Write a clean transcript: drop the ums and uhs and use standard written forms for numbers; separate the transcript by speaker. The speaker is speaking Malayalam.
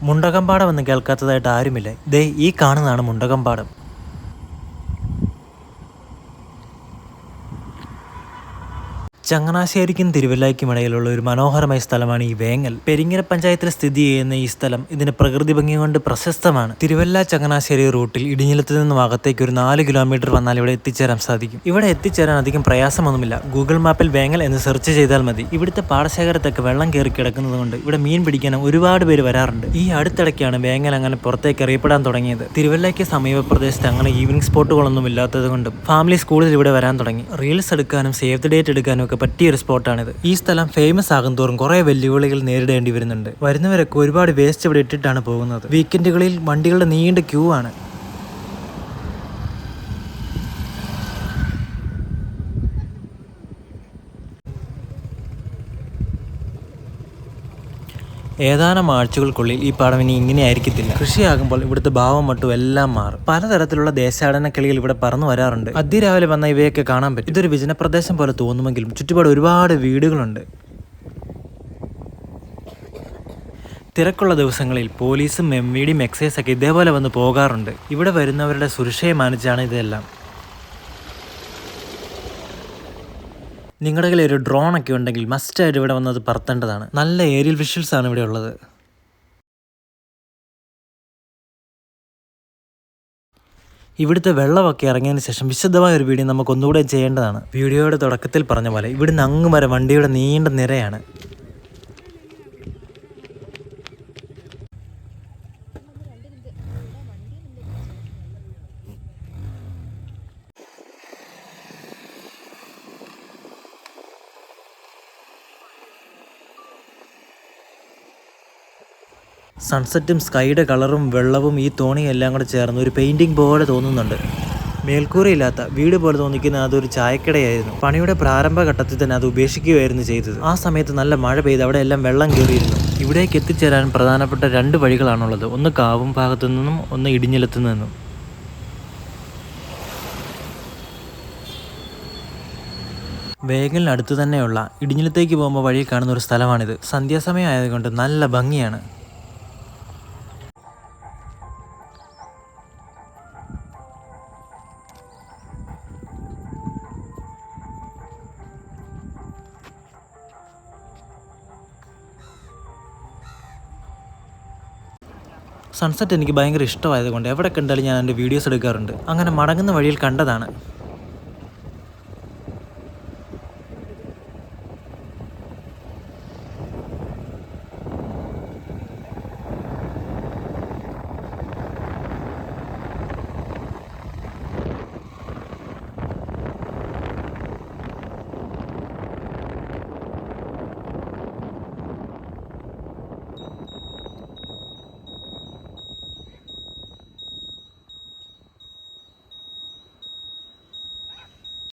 Speaker 1: മുണ്ടകമ്പാടം എന്ന് കേൾക്കാത്തതായിട്ട് ആരുമില്ല. ദേ ഈ കാണുന്നതാണ് മുണ്ടകമ്പാടം. ചങ്ങനാശ്ശേരിക്കും തിരുവല്ലയ്ക്കും ഇടയിലുള്ള ഒരു മനോഹരമായ സ്ഥലമാണ് ഈ വേങ്ങൽ. പെരിങ്ങര പഞ്ചായത്തിൽ സ്ഥിതി ചെയ്യുന്ന ഈ സ്ഥലം ഇതിന്റെ പ്രകൃതി ഭംഗി കൊണ്ട് പ്രശസ്തമാണ്. തിരുവല്ല ചങ്ങനാശ്ശേരി റൂട്ടിൽ ഇടിഞ്ഞിലത്ത് നിന്നും അകത്തേക്ക് ഒരു 4 കിലോമീറ്റർ വന്നാൽ ഇവിടെ എത്തിച്ചേരാൻ സാധിക്കും. ഇവിടെ എത്തിച്ചേരാൻ അധികം പ്രയാസമൊന്നുമില്ല. ഗൂഗിൾ മാപ്പിൽ വേങ്ങൽ എന്ന് സെർച്ച് ചെയ്താൽ മതി. ഇവിടുത്തെ പാടശേഖരത്തൊക്കെ വെള്ളം കയറി കിടക്കുന്നത് കൊണ്ട് ഇവിടെ മീൻ പിടിക്കാനും ഒരുപാട് പേര് വരാറുണ്ട്. ഈ അടുത്തിടയ്ക്കാണ് വേങ്ങൽ അങ്ങനെ പുറത്തേക്ക് അറിയപ്പെടാൻ തുടങ്ങിയത്. തിരുവല്ലയ്ക്ക് സമീപ പ്രദേശത്ത് അങ്ങനെ ഈവനിങ് സ്പോട്ടുകളൊന്നും ഇല്ലാത്തത് കൊണ്ടും ഫാമിലീസ് കൂടുതൽ ഇവിടെ വരാൻ തുടങ്ങി. റീൽസ് എടുക്കാനും സേവ് ദി ഡേറ്റ് എടുക്കാനും ഒക്കെ പറ്റിയൊരു സ്പോട്ടാണിത്. ഈ സ്ഥലം ഫേമസ് ആകും തോറും കുറെ വെല്ലുവിളികൾ നേരിടേണ്ടി വരുന്നുണ്ട്. വരുന്നവരൊക്കെ ഒരുപാട് വേസ്റ്റ് ഇവിടെ ഇട്ടിട്ടാണ് പോകുന്നത്. വീക്കെൻഡുകളിൽ വണ്ടികളുടെ നീണ്ട ക്യൂ ആണ്. ഏതാനും ആഴ്ചകൾക്കുള്ളിൽ ഈ പാടം ഇനി ഇങ്ങനെ ആയിരിക്കത്തില്ല. കൃഷിയാകുമ്പോൾ ഇവിടുത്തെ ഭാവം മട്ടും എല്ലാം മാറും. പലതരത്തിലുള്ള ദേശാടന കിളികൾ ഇവിടെ പറന്നു വരാറുണ്ട്. അതിരാവിലെ വന്ന ഇവയൊക്കെ കാണാൻ പറ്റും. ഇതൊരു വിജനപ്രദേശം പോലെ തോന്നുമെങ്കിലും ചുറ്റുപാട് ഒരുപാട് വീടുകളുണ്ട്. തിരക്കുള്ള ദിവസങ്ങളിൽ പോലീസും MVDയും എക്സൈസൊക്കെ ഇതേപോലെ വന്ന് പോകാറുണ്ട്. ഇവിടെ വരുന്നവരുടെ സുരക്ഷയെ മാനിച്ചാണ് ഇതെല്ലാം. നിങ്ങളുടെ കയ്യിൽ ഒരു ഡ്രോൺ ഒക്കെ ഉണ്ടെങ്കിൽ മസ്റ്റായിട്ട് ഇവിടെ വന്നത് പറത്തേണ്ടതാണ്. നല്ല ഏരിയൽ വിഷ്വൽസ് ആണ് ഇവിടെ ഉള്ളത്. ഇവിടുത്തെ വെള്ളമൊക്കെ ഇറങ്ങിയതിന് ശേഷം വിശദമായ ഒരു വീഡിയോ നമുക്ക് ഒന്നുകൂടെ ചെയ്യേണ്ടതാണ്. വീഡിയോയുടെ തുടക്കത്തിൽ പറഞ്ഞ പോലെ ഇവിടുന്ന് അങ്ങ് വരെ വണ്ടിയുടെ നീണ്ട നിരയാണ്. സൺസെറ്റും സ്കൈയുടെ കളറും വെള്ളവും ഈ തോണിയും എല്ലാം കൂടെ ചേർന്ന് ഒരു പെയിൻറ്റിങ് പോലെ തോന്നുന്നുണ്ട്. മേൽക്കൂരയില്ലാത്ത വീട് പോലെ തോന്നിക്കുന്ന അതൊരു ചായക്കടയായിരുന്നു. പണിയുടെ പ്രാരംഭഘട്ടത്തിൽ തന്നെ അത് ഉപേക്ഷിക്കുകയായിരുന്നു ചെയ്തത്. ആ സമയത്ത് നല്ല മഴ പെയ്ത് അവിടെ എല്ലാം വെള്ളം കയറിയിരുന്നു. ഇവിടേക്ക് എത്തിച്ചേരാൻ പ്രധാനപ്പെട്ട 2 വഴികളാണുള്ളത്. ഒന്ന് കാവും ഭാഗത്തു നിന്നും, ഒന്ന് ഇടിഞ്ഞിലത്തു നിന്നും. വേങ്ങലിനടുത്ത് തന്നെയുള്ള ഇടിഞ്ഞിലത്തേക്ക് പോകുമ്പോൾ വഴി കാണുന്ന ഒരു സ്ഥലമാണിത്. സന്ധ്യാസമയം ആയതുകൊണ്ട് നല്ല ഭംഗിയാണ്. സൺസെറ്റ് എനിക്ക് ഭയങ്കര ഇഷ്ടമായതുകൊണ്ട് എവിടെ കണ്ടാലും ഞാൻ എൻ്റെ വീഡിയോസ് എടുക്കാറുണ്ട്. അങ്ങനെ മടങ്ങുന്ന വഴിയിൽ കണ്ടതാണ്.